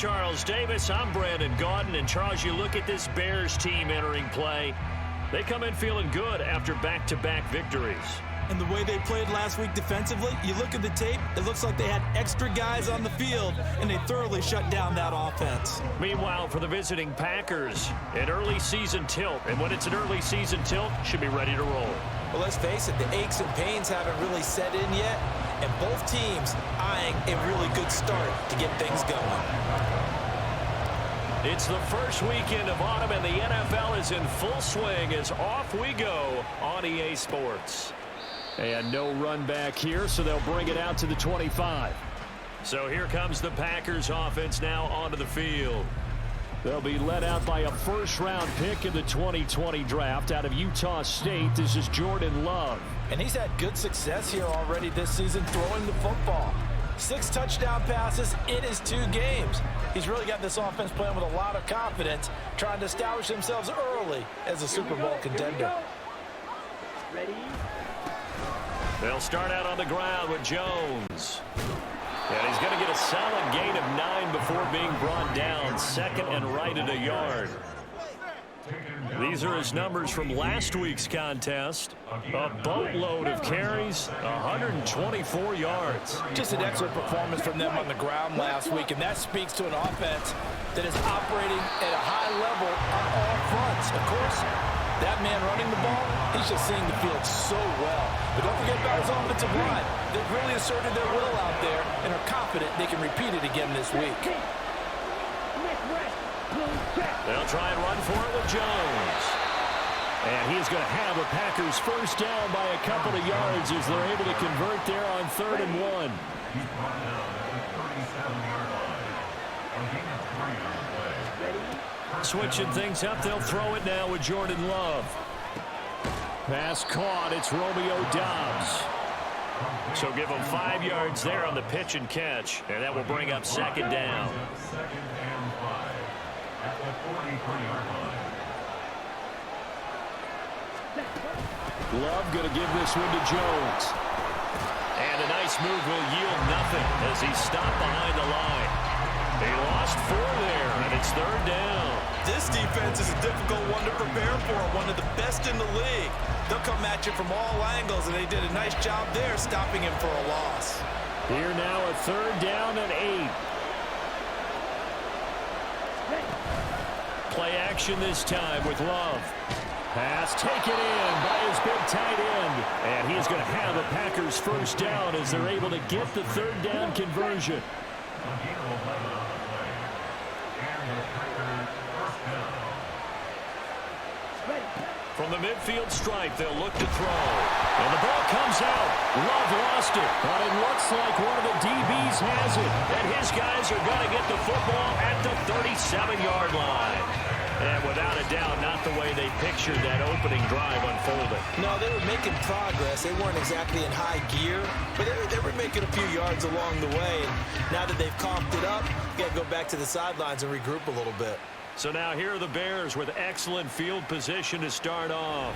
Charles Davis. I'm Brandon Gaudin. And, Charles, you look at this Bears team entering play. They come in feeling good after back-to-back victories. And the way they played last week defensively, you look at the tape, it looks like they had extra guys on the field, and they thoroughly shut down that offense. Meanwhile, for the visiting Packers, an early season tilt. And when it's an early season tilt, should be ready to roll. Well, let's face it, the aches and pains haven't really set in yet, and both teams eyeing a really good start to get things going. It's the first weekend of autumn, and the NFL is in full swing as off we go on EA Sports. And no run back here, so they'll bring it out to the 25. So here comes the Packers offense now onto the field. They'll be led out by a first-round pick in the 2020 draft out of Utah State. This is Jordan Love. And he's had good success here already this season throwing the football. 6 touchdown passes in his 2 games. He's really got this offense playing with a lot of confidence, trying to establish themselves early as a Super Bowl contender. Ready? They'll start out on the ground with Jones. And he's going to get a solid gain of 9 before being brought down. Second and right at a yard. These are his numbers from last week's contest. A boatload of carries, 124 yards. Just an excellent performance from them on the ground last week, and that speaks to an offense that is operating at a high level on all fronts. Of course, that man running the ball, he's just seeing the field so well. But don't forget about his offensive line. They've really asserted their will out there and are confident they can repeat it again this week. They'll try and run for it with Jones. And he's going to have a Packers first down by a couple of yards as they're able to convert there on 3rd and 1. Switching things up, they'll throw it now with Jordan Love. Pass caught, it's Romeo Doubs. So give him 5 yards there on the pitch and catch, and that will bring up 2nd down. Love going to give this one to Jones. And a nice move will yield nothing as he's stopped behind the line. They lost 4 there, and it's 3rd down. This defense is a difficult one to prepare for, one of the best in the league. They'll come at you from all angles, and they did a nice job there stopping him for a loss. Here now a 3rd down and 8. Play action this time with Love. Pass taken in by his big tight end. And he's going to have a Packers first down as they're able to get the 3rd down conversion. From the midfield stripe, they'll look to throw. And the ball comes out. Love lost it. But it looks like one of the DBs has it. And his guys are going to get the football at the 37-yard line. And without a doubt, not the way they pictured that opening drive unfolding. No, they were making progress. They weren't exactly in high gear, but they were making a few yards along the way. And now that they've coughed it up, you got to go back to the sidelines and regroup a little bit. So now here are the Bears with excellent field position to start off.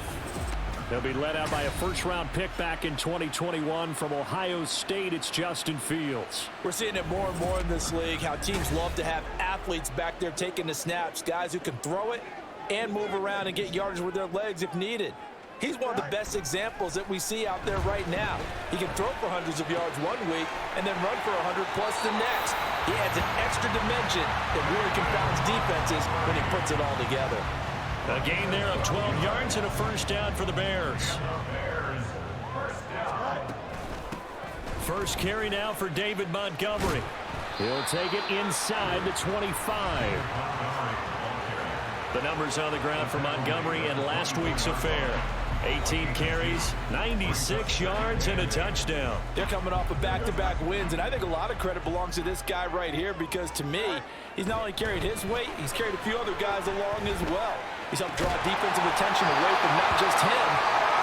They'll be led out by a first-round pick back in 2021 from Ohio State. It's Justin Fields. We're seeing it more and more in this league, how teams love to have athletes back there taking the snaps, guys who can throw it and move around and get yardage with their legs if needed. He's one of the best examples that we see out there right now. He can throw for hundreds of yards one week and then run for 100-plus the next. He adds an extra dimension that really confounds defenses when he puts it all together. A gain there of 12 yards and a first down for the Bears. First carry now for David Montgomery. He'll take it inside the 25. The numbers on the ground for Montgomery in last week's affair. 18 carries, 96 yards, and a touchdown. They're coming off of back-to-back wins, and I think a lot of credit belongs to this guy right here because, to me, he's not only carried his weight, he's carried a few other guys along as well. He's helped draw defensive attention away from not just him,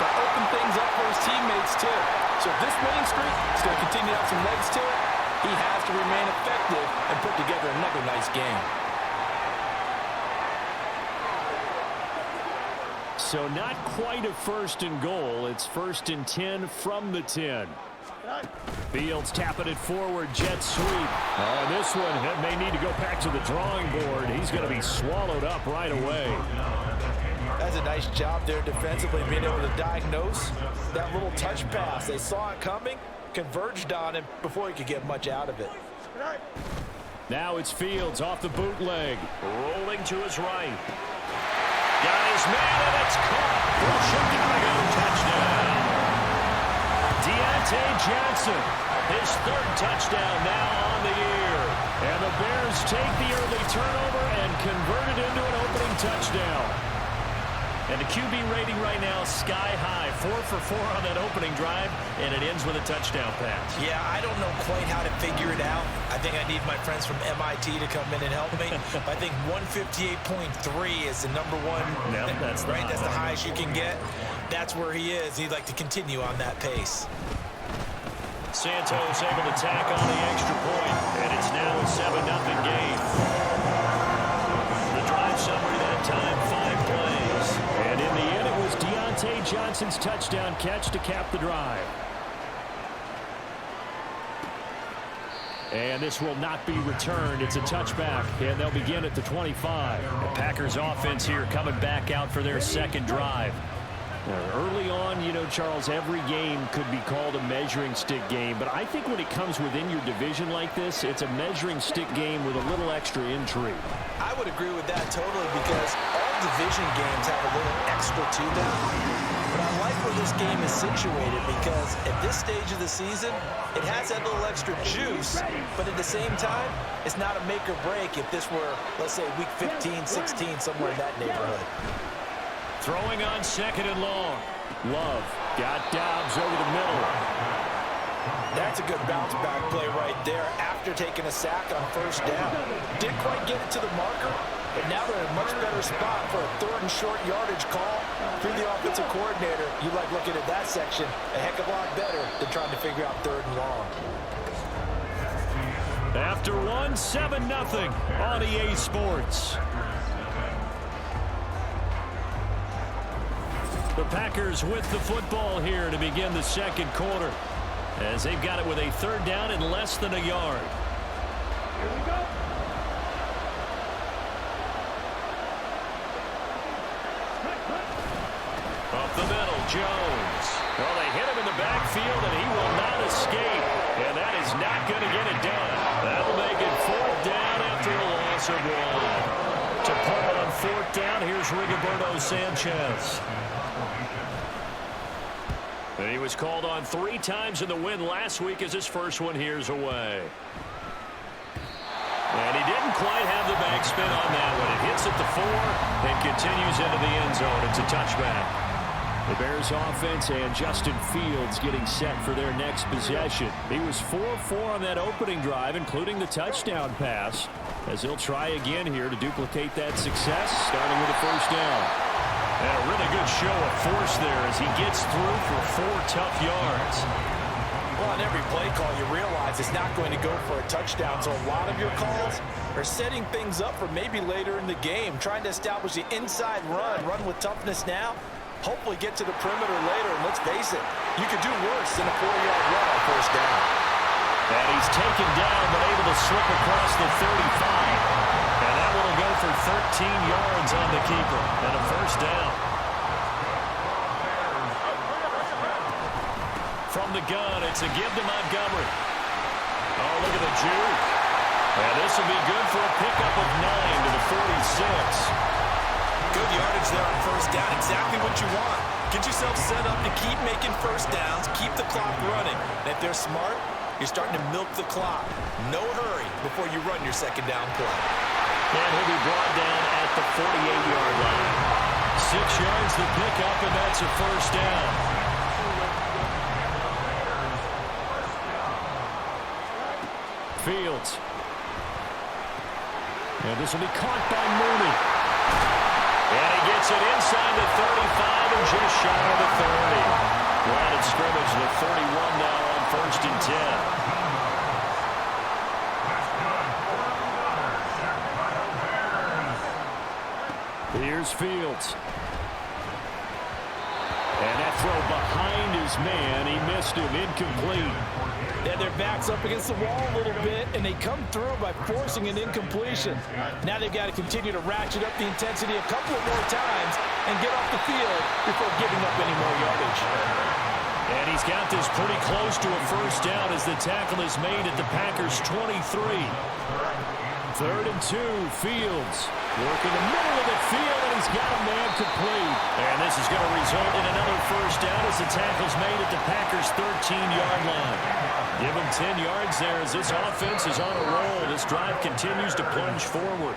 but open things up for his teammates, too. So if this winning streak is going to continue to have some legs to it, he has to remain effective and put together another nice game. So not quite a 1st and goal. It's 1st and 10 from the 10. Fields tapping it forward, jet sweep. Oh, this one may need to go back to the drawing board. He's going to be swallowed up right away. That's a nice job there defensively, being able to diagnose that little touch pass. They saw it coming, converged on him before he could get much out of it. Now it's Fields off the bootleg. Rolling to his right. Got his man, and it's caught. For Chicago, touchdown. Deontay Johnson, his third touchdown now on the year. And the Bears take the early turnover and convert it into an opening touchdown. And the QB rating right now is sky high. 4 for 4 on that opening drive, and it ends with a touchdown pass. Yeah, I don't know quite how to figure it out. I think I need my friends from MIT to come in and help me. I think 158.3 is the number one. Yep, that's right. That's the highest you can get. That's where he is. He'd like to continue on that pace. Santos able to tack on the extra point, and it's now a 7-0 game. The drive summary that time, 5 plays. And in the end, it was Deontay Johnson's touchdown catch to cap the drive. And this will not be returned. It's a touchback, and they'll begin at the 25. The Packers offense here coming back out for their second drive. Early on, you know, Charles, every game could be called a measuring stick game. But I think when it comes within your division like this, it's a measuring stick game with a little extra intrigue. I would agree with that totally, because all division games have a little extra to them. But I like where this game is situated, because at this stage of the season, it has that little extra juice. But at the same time, it's not a make or break if this were, let's say, week 15, 16, somewhere in that neighborhood. Throwing on second and long. Love got Dobbs over the middle. That's a good bounce back play right there after taking a sack on first down. Didn't quite get it to the marker, but now they're in a much better spot for a third and short yardage call. Through the offensive coordinator, you like looking at that section a heck of a lot better than trying to figure out third and long. After 7-0 on EA Sports. The Packers with the football here to begin the second quarter, as they've got it with a third down and less than a yard. Here we go. Up the middle, Jones. Well, they hit him in the backfield, and he will not escape. And that is not going to get it done. That'll make it fourth down after a loss of 1. To pull on fourth down, here's Rigoberto Sanchez. And he was called on 3 times in the win last week, as his first one here's away. And he didn't quite have the backspin on that one. It hits at the 4 and continues into the end zone. It's a touchback. The Bears offense and Justin Fields getting set for their next possession. He was 4 for 4 on that opening drive, including the touchdown pass, as he'll try again here to duplicate that success, starting with a first down. And a really good show of force there as he gets through for 4 tough yards. Well, on every play call, you realize it's not going to go for a touchdown, so a lot of your calls are setting things up for maybe later in the game, trying to establish the inside run with toughness now, hopefully get to the perimeter later, and let's face it, you could do worse than a 4-yard run on first down. And he's taken down, but able to slip across the 35. And that one will go for 13 yards on the keeper and a first down. From the gun, it's a give to Montgomery. Oh, look at the juke. And this will be good for a pickup of 9 to the 46. Good yardage there on first down. Exactly what you want. Get yourself set up to keep making first downs, keep the clock running. And if they're smart, you're starting to milk the clock. No hurry before you run your second down play. And he'll be brought down at the 48-yard line. 6 yards the pickup, and that's a first down. Fields. And this will be caught by Mooney. And he gets it inside the 35 and just shy of the 30. Line of scrimmage, the 31 now on first and 10. Here's Fields. And that throw behind his man, he missed him, incomplete. Yeah, their back's up against the wall a little bit, and they come through by forcing an incompletion. Now they've got to continue to ratchet up the intensity a couple of more times and get off the field before giving up any more yardage. And he's got this pretty close to a first down as the tackle is made at the Packers' 23. 3rd and 2, Fields working the middle of the field, and he's got a man complete. And this is going to result in another first down as the tackle's made at the Packers' 13-yard line. Give him 10 yards there as this offense is on a roll. This drive continues to plunge forward.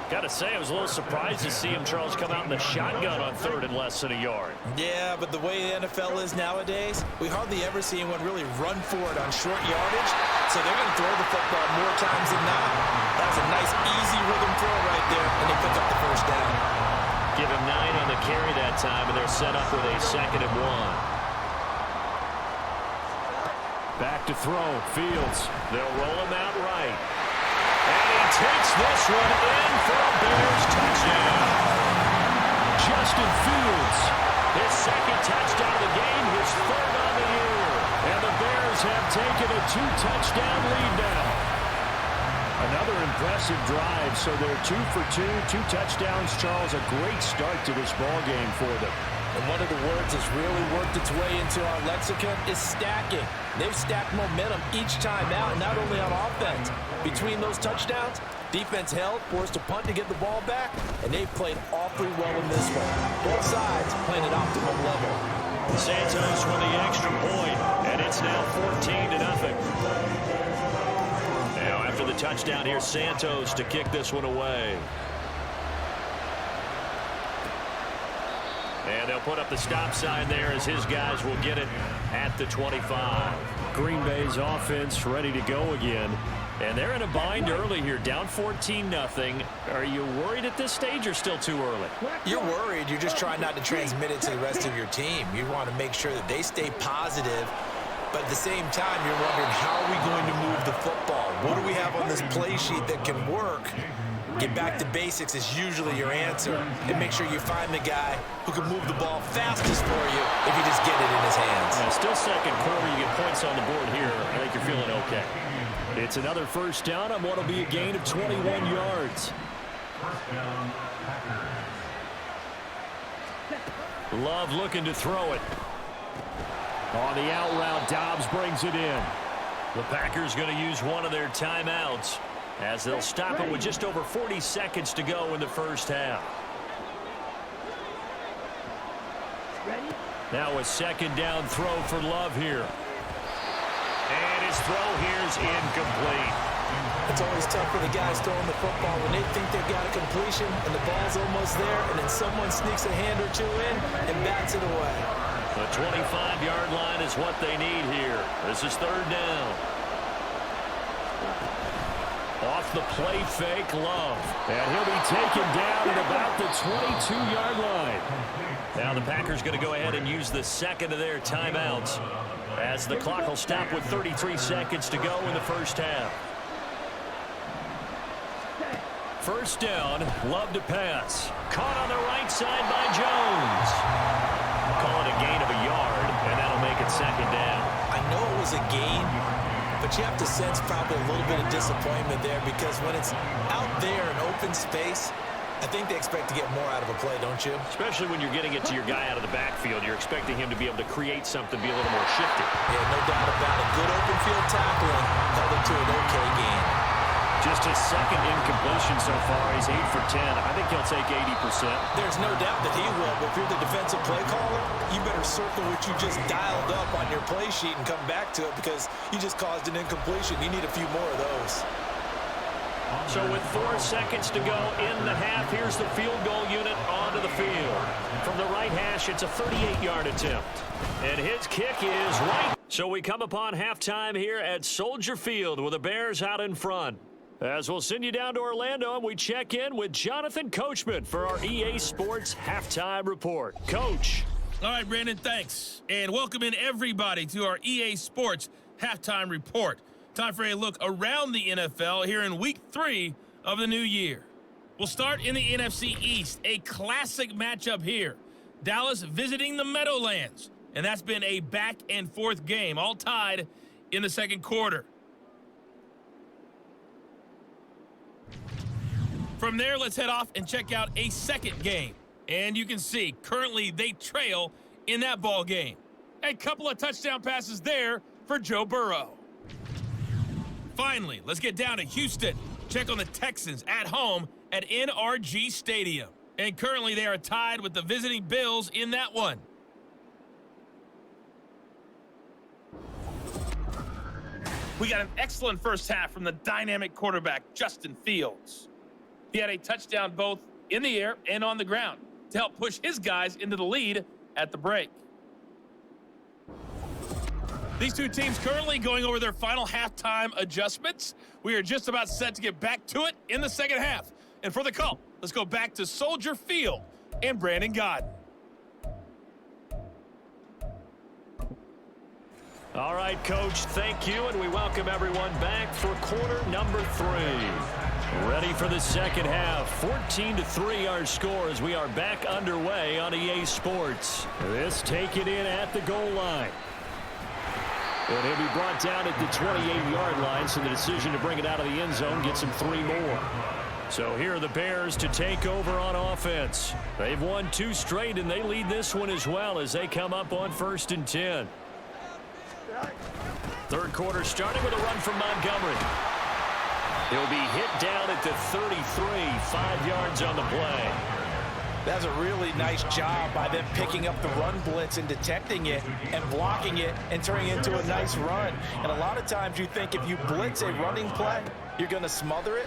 Got to say, I was a little surprised to see him, Charles, come out in the shotgun on 3rd and less than a yard. Yeah, but the way the NFL is nowadays, we hardly ever see anyone really run for it on short yardage, so they're going to throw the football more times than not. That was a nice, easy rhythm throw right there, and they pick up the first down. Give him 9 on the carry that time, and they're set up with a 2nd and 1. Back to throw, Fields. They'll roll him out right. And he takes this one in for a Bears touchdown. Justin Fields, his 2nd touchdown of the game, his 3rd on the year. And the Bears have taken a 2-touchdown lead now. Another impressive drive, so they're 2 for 2, 2 touchdowns. Charles, a great start to this ball game for them. And one of the words that's really worked its way into our lexicon is stacking. They've stacked momentum each time out, not only on offense. Between those touchdowns, defense held, forced a punt to get the ball back, and they've played awfully well in this one. Both sides playing at optimum level. Santos with the extra point, and it's now 14-0. Now after the touchdown, here's Santos to kick this one away. And they'll put up the stop sign there as his guys will get it at the 25. Green Bay's offense ready to go again. And they're in a bind early here, down 14-0. Are you worried at this stage or still too early? You're worried. You're just trying not to transmit it to the rest of your team. You want to make sure that they stay positive. But at the same time, you're wondering, how are we going to move the football? What do we have on this play sheet that can work? Get back to basics is usually your answer. And make sure you find the guy who can move the ball fastest for you if you just get it in his hands. Yeah, still 2nd quarter. You get points on the board here. I think you're feeling okay. It's another first down on what will be a gain of 21 yards. Love looking to throw it. On the out route, Dobbs brings it in. The Packers going to use one of their timeouts as they'll stop it with just over 40 seconds to go in the first half. Now a 2nd down throw for Love here. And his throw here is incomplete. It's always tough for the guys throwing the football when they think they've got a completion and the ball's almost there, and then someone sneaks a hand or two in and bats it away. The 25-yard line is what they need here. This is 3rd down. Off the play fake, Love. And he'll be taken down at about the 22-yard line. Now the Packers going to go ahead and use the 2nd of their timeouts as the clock will stop with 33 seconds to go in the first half. First down, Love to pass. Caught on the right side by Jones. Call it a gain of a yard, and that'll make it 2nd down. I know it was a gain, but you have to sense probably a little bit of disappointment there, because when it's out there in open space, I think they expect to get more out of a play, don't you? Especially when you're getting it to your guy out of the backfield. You're expecting him to be able to create something, be a little more shifty. Yeah, no doubt about it. Good open field tackling held it to an okay gain. Just his 2nd incompletion so far. He's 8 for 10. I think he'll take 80%. There's no doubt that he will, but if you're the defensive play caller, you better circle what you just dialed up on your play sheet and come back to it, because you just caused an incompletion. You need a few more of those. So with 4 seconds to go in the half, here's the field goal unit onto the field. From the right hash, it's a 38-yard attempt. And his kick is right. So we come upon halftime here at Soldier Field with the Bears out in front. As we'll send you down to Orlando, and we check in with Jonathan Coachman for our EA Sports Halftime Report. Coach. All right, Brandon, thanks. And welcome in everybody to our EA Sports Halftime Report. Time for a look around the NFL here in Week 3 of the new year. We'll start in the NFC East, a classic matchup here. Dallas visiting the Meadowlands. And that's been a back-and-forth game, all tied in the second quarter. From there, let's head off and check out a second game. And you can see, currently they trail in that ball game. A couple of touchdown passes there for Joe Burrow. Finally, let's get down to Houston. Check on the Texans at home at NRG Stadium. And currently they are tied with the visiting Bills in that one. We got an excellent first half from the dynamic quarterback, Justin Fields. He had a touchdown both in the air and on the ground to help push his guys into the lead at the break. These two teams currently going over their final halftime adjustments. We are just about set to get back to it in the second half. And for the call, let's go back to Soldier Field and Brandon Godden. All right, Coach, thank you, and we welcome everyone back for quarter number 3. Ready for the second half. 14-3 our score as we are back underway on EA Sports. This taken in at the goal line. And he'll be brought down at the 28-yard line, so the decision to bring it out of the end zone gets him 3 more. So here are the Bears to take over on offense. They've won 2 straight, and they lead this one as well as they come up on 1st and 10. Third quarter starting with a run from Montgomery. He'll be hit down at the 33, 5 yards on the play. That's a really nice job by them picking up the run blitz and detecting it and blocking it and turning it into a nice run. And a lot of times you think if you blitz a running play, you're going to smother it.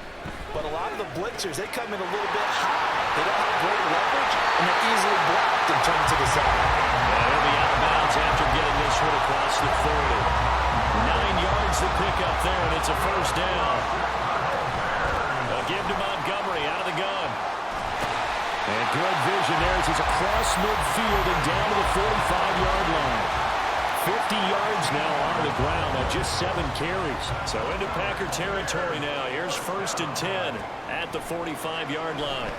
But a lot of the blitzers, they come in a little bit high. They don't have great leverage, and they're easily blocked and turned to the side. He'll be out of bounds after getting this one across the 30. 9 yards to pick up there, and it's a first down. They'll give to Montgomery out of the gun. And good vision there as he's across midfield and down to the 45-yard line. 50 yards now on the ground on just 7 carries. So into Packer territory now. Here's 1st and 10 at the 45-yard line.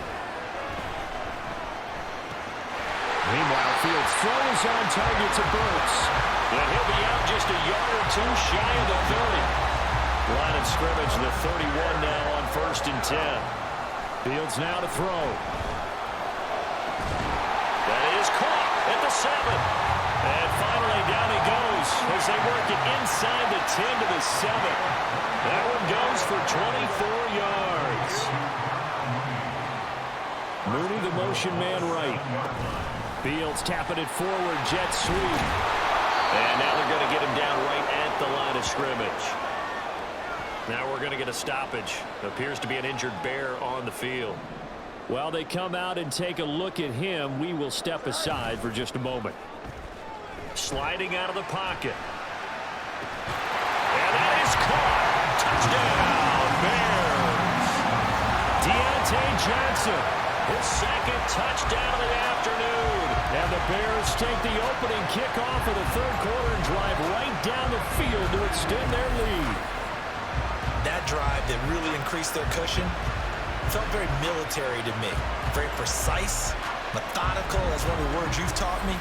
Meanwhile, Fields throws on target to Burks. And he'll be out just a yard or 2 shy of the 30. Line of scrimmage, the 31 now on 1st and 10. Fields now to throw. That is caught at the 7. And finally down he goes as they work it inside the 10 to the 7. That one goes for 24 yards. Mooney, the motion man right. Fields tapping it forward, jet sweep. And now they're going to get him down right at the line of scrimmage. Now we're going to get a stoppage. Appears to be an injured Bear on the field. While they come out and take a look at him, we will step aside for just a moment. Sliding out of the pocket. And that is caught. Touchdown, Bears. Deontay Johnson, his second touchdown of the afternoon. And the Bears take the opening kickoff of the third quarter and drive right down the field to extend their lead. That drive that really increased their cushion felt very military to me. Very precise, methodical, as one of the words you've taught me.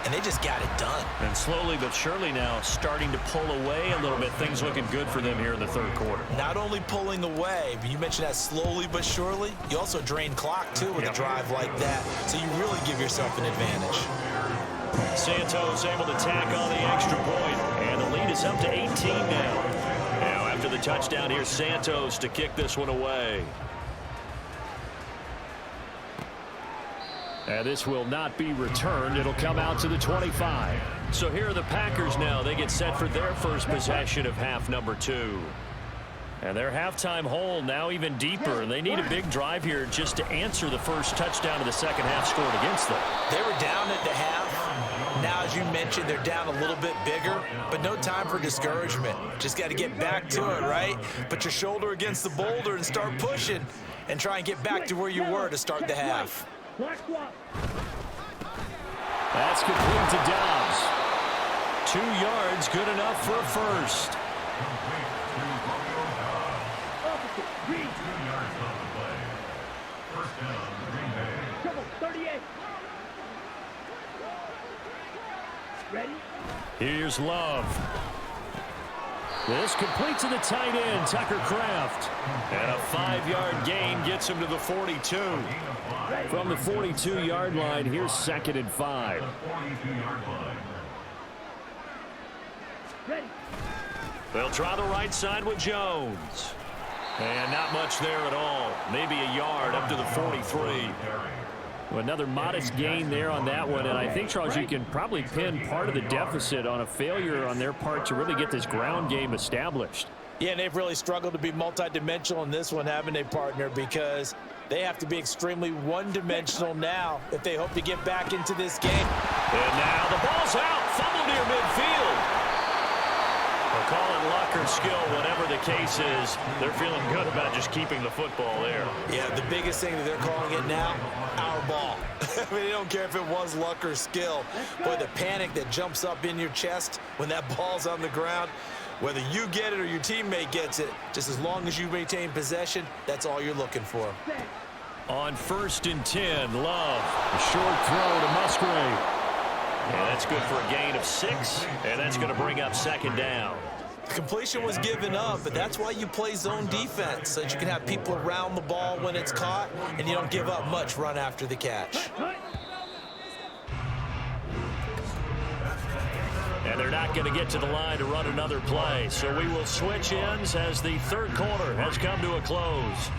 And they just got it done. And slowly but surely now starting to pull away a little bit. Things looking good for them here in the third quarter. Not only pulling away, but you mentioned that slowly but surely. You also drain clock, too, with a drive like that. So you really give yourself an advantage. Santos able to tack on the extra point. And the lead is up to 18 now. Now after the touchdown, here's Santos to kick this one away. And this will not be returned. It'll come out to the 25. So here are the Packers now. They get set for their first possession of half number 2. And their halftime hole now even deeper. And they need a big drive here just to answer the first touchdown of the second half scored against them. They were down at the half. Now, as you mentioned, they're down a little bit bigger, but no time for discouragement. Just got to get back to it, right? Put your shoulder against the boulder and start pushing and try and get back to where you were to start the half. That's complete to Dobbs. 2 yards, good enough for a first. Here's Love. This complete to the tight end, Tucker Kraft. And a 5-yard gain gets him to the 42. From the 42-yard line, here's 2nd and 5. They'll try the right side with Jones. And not much there at all. Maybe a yard up to the 43. Another modest gain there on that one, and I think, Charles, you can probably pin part of the deficit on a failure on their part to really get this ground game established. Yeah, and they've really struggled to be multidimensional in this one, haven't they, partner? Because they have to be extremely one-dimensional now if they hope to get back into this game. And now the ball's out, fumble near midfield. They'll call it luck or skill, whatever the case is. They're feeling good about just keeping the football there. Yeah, the biggest thing that they're calling it now, our ball. I mean, they don't care if it was luck or skill. But the panic that jumps up in your chest when that ball's on the ground, whether you get it or your teammate gets it, just as long as you maintain possession, that's all you're looking for. On 1st and 10, Love. A short throw to Musgrave. And that's good for a gain of 6, and that's going to bring up 2nd down. The completion was given up, but that's why you play zone defense, so that you can have people around the ball when it's caught, and you don't give up much run after the catch. And they're not going to get to the line to run another play, so we will switch ends as the 3rd quarter has come to a close.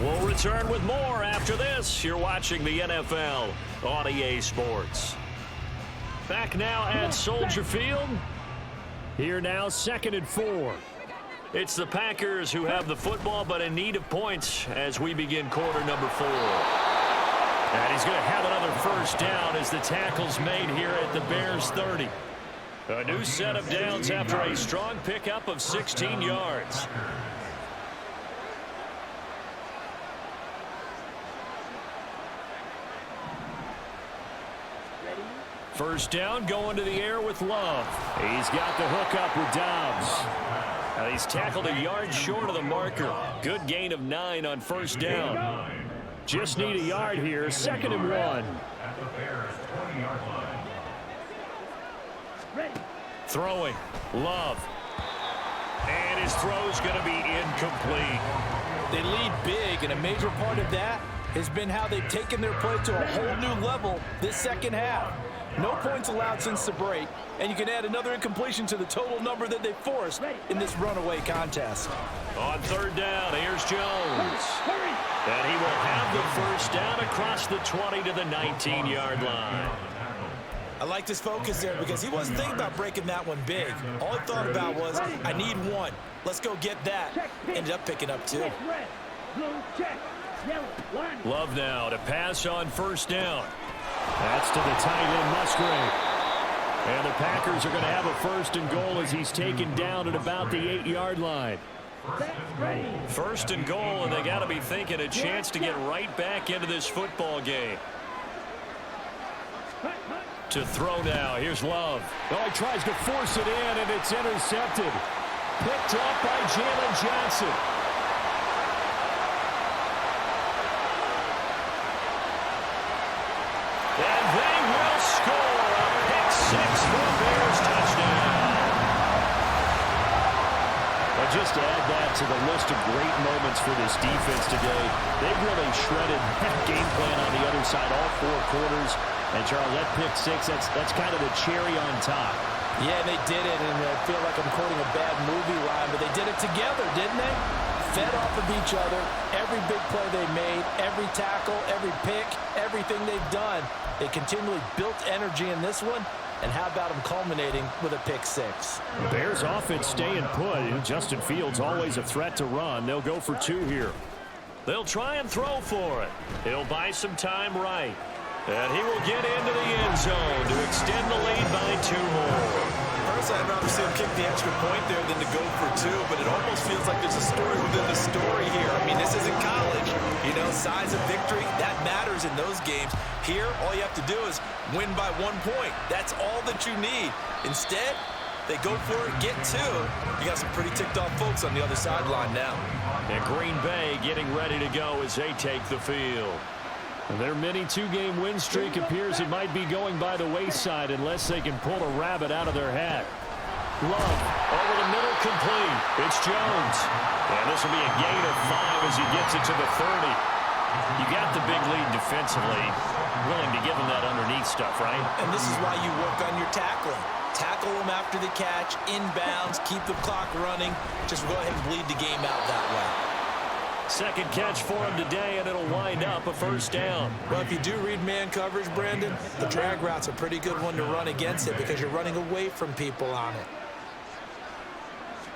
We'll return with more after this. You're watching the NFL on EA Sports. Back now at Soldier Field. Here now, 2nd and 4. It's the Packers who have the football, but in need of points as we begin quarter number 4. And he's going to have another 1st down as the tackle's made here at the Bears 30. A new set of downs after a strong pickup of 16 yards. First down, going to the air with Love. He's got the hook up with Dobbs. And he's tackled a yard short of the marker. Good gain of 9 on 1st down. Just need a yard here, 2nd and 1. Throwing, Love. And his throw's going to be incomplete. They lead big, and a major part of that has been how they've taken their play to a whole new level this 2nd half. No points allowed since the break, and you can add another incompletion to the total number that they forced in this runaway contest. On 3rd down, here's Jones. And he will have the 1st down across the 20 to the 19-yard line. I like this focus there because he wasn't thinking about breaking that one big. All he thought about was, I need 1. Let's go get that. Ended up picking up 2. Love now to pass on 1st down. That's to the tight end, Musgrave. And the Packers are going to have a 1st and goal as he's taken down at about the 8-yard line. 1st and goal, and they got to be thinking a chance to get right back into this football game. To throw now, here's Love. Oh, he tries to force it in, and it's intercepted. Picked off by Jalen Johnson. And they will score a pick 6 for a Bears touchdown. Well, just to add that to the list of great moments for this defense today, they've really shredded that game plan on the other side all 4 quarters. And, Charles, that pick 6, that's kind of the cherry on top. Yeah, they did it, and I feel like I'm quoting a bad movie line, but they did it together, didn't they? Fed off of each other, every big play they made, every tackle, every pick, everything they've done. They continually built energy in this one, and how about them culminating with a pick 6? The Bears offense staying put. Justin Fields always a threat to run. They'll go for 2 here. They'll try and throw for it. He'll buy some time right. And he will get into the end zone to extend the lead by 2 more. Personally, I'd rather see him kick the extra point there than to go for 2, but it almost feels like there's a story within the story here. I mean, this isn't college. You know, size of victory, that matters in those games. Here, all you have to do is win by 1 point. That's all that you need. Instead, they go for it, get 2. You got some pretty ticked off folks on the other sideline now. And Green Bay getting ready to go as they take the field. Their mini two-game win streak appears it might be going by the wayside unless they can pull a rabbit out of their hat. Love over the middle, complete. It's Jones. And this will be a gain of 5 as he gets it to the 30. You got the big lead defensively. Willing to give him that underneath stuff, right? And this is why you work on your tackling. Tackle them after the catch, inbounds, keep the clock running. Just go ahead and bleed the game out that way. Second catch for him today, and it'll wind up a first down. Well, if you do read man coverage, Brandon, the drag route's a pretty good one to run against it because you're running away from people on it.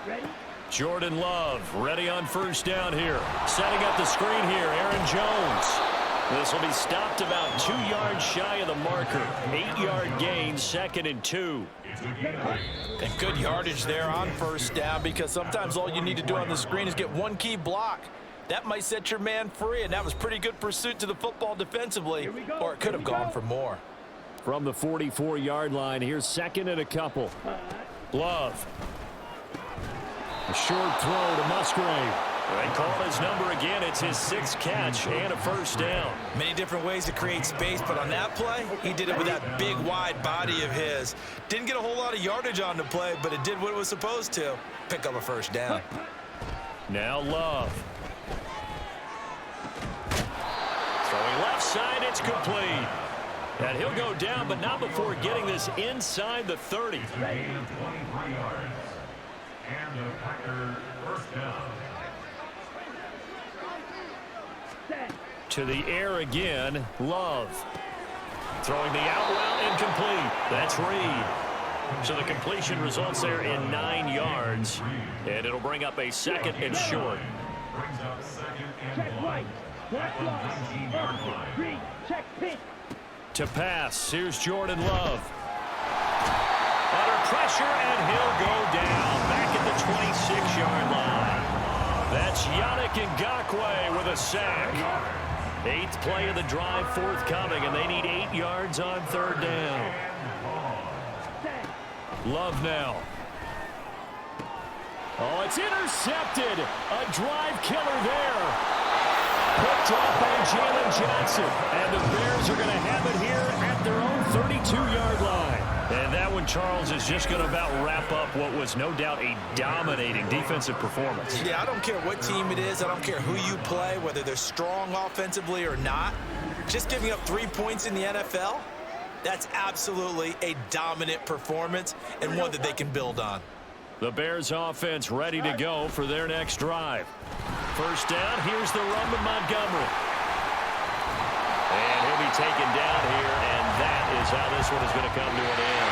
Ready? Jordan Love ready on first down here. Setting up the screen here, Aaron Jones. This will be stopped about 2 yards shy of the marker. 8-yard gain, 2nd and 2. And good yardage there on first down because sometimes all you need to do on the screen is get one key block. That might set your man free, and that was pretty good pursuit to the football defensively, or it could have gone for more. From the 44-yard line, here's 2nd and a couple. Love. A short throw to Musgrave. They call his number again. It's his 6th catch and a first down. Many different ways to create space, but on that play, he did it with that big, wide body of his. Didn't get a whole lot of yardage on the play, but it did what it was supposed to. Pick up a first down. Now Love. Throwing left side, it's complete. And he'll go down, but not before getting this inside the 30. Gain of 23 yards. And the Packers first down. To the air again, Love. Throwing the out route, incomplete. That's Reed. So the completion results there in 9 yards. And it'll bring up a 2nd and short. Brings up 2nd and 1. Check right. 19-yard line. Reed, check pitch. To pass, here's Jordan Love. Under pressure, and he'll go down back at the 26-yard line. That's Yannick Ngakoue with a sack. 8th play of the drive forthcoming, and they need 8 yards on 3rd down. Love now. Oh, it's intercepted. A drive killer there. Picked off by Jalen Johnson. And the Bears are going to have it here at their own 32-yard line. And that one, Charles, is just going to about wrap up what was no doubt a dominating defensive performance. Yeah, I don't care what team it is. I don't care who you play, whether they're strong offensively or not. Just giving up 3 points in the NFL, that's absolutely a dominant performance and one that they can build on. The Bears offense ready to go for their next drive. First down, here's the run to Montgomery. And he'll be taken down here, and that is how this one is going to come to an end.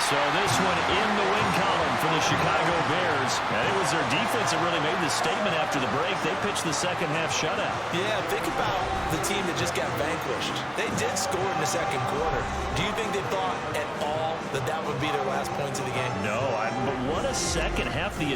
So this one in the win column for the Chicago Bears. And it was their defense that really made the statement after the break. They pitched the second half shutout. Yeah, think about the team that just got vanquished. They did score in the second quarter. Do you think they thought at all that that would be their last points of the game? No, but what a second half the